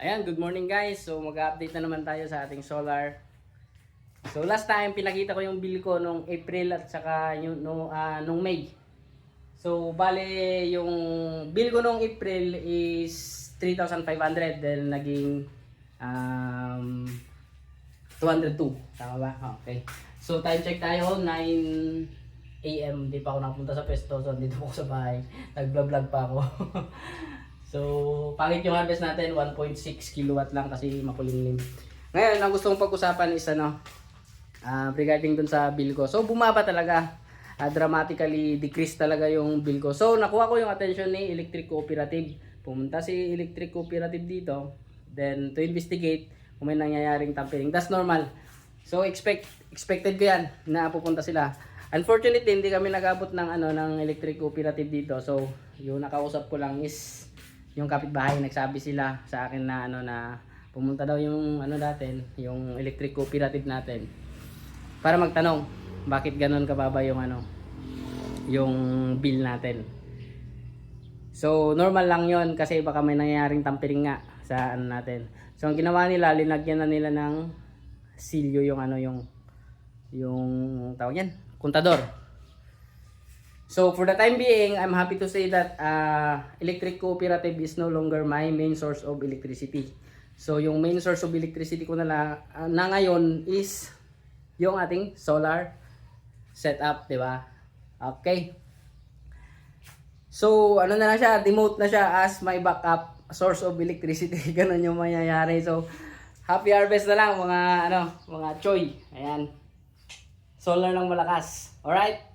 Ayan, good morning guys. So mag-update na naman tayo sa ating solar. So last time pinakita ko yung bill ko nung April at saka yung nung May. So bale yung bill ko nung April is 3,500, then naging 202. Tama ba? Okay. So time check tayo, 9 AM. Di pa ako nakapunta sa pesto, so dito ako sa bahay. Nag-vlog pa ako. So, pangit yung harvest natin, 1.6 kilowatt lang kasi makulimlim. Ngayon, ang gusto kong pag-usapan is regarding dun sa bill ko. So, bumaba talaga. Dramatically decrease talaga yung bill ko. So, nakuha ko yung attention ni Electric Cooperative. Pumunta si Electric Cooperative dito. Then, to investigate kung may nangyayaring tampering. That's normal. So, expected ko yan na pupunta sila. Unfortunately, hindi kami nag-abot ng Electric Cooperative dito. So, yung nakausap ko lang is yung kapitbahay. Nagsabi sila sa akin na na pumunta daw yung natin, yung Electric Cooperative natin para magtanong bakit ganoon kababa yung yung bill natin. So normal lang yon kasi baka may nangyayaring tampering nga sa natin. So ang ginawa nila, linagyan na nila ng silyo yung yung tawag yan, kontador. So for the time being, I'm happy to say that Electric Cooperative is no longer my main source of electricity. So yung main source of electricity ko na ngayon is yung ating solar setup, di ba? Okay. So na lang siya, demote na siya as my backup source of electricity. Ganun yung mangyayari. So happy harvest na lang mga mga choy. Ayan. Solar ng malakas. Alright?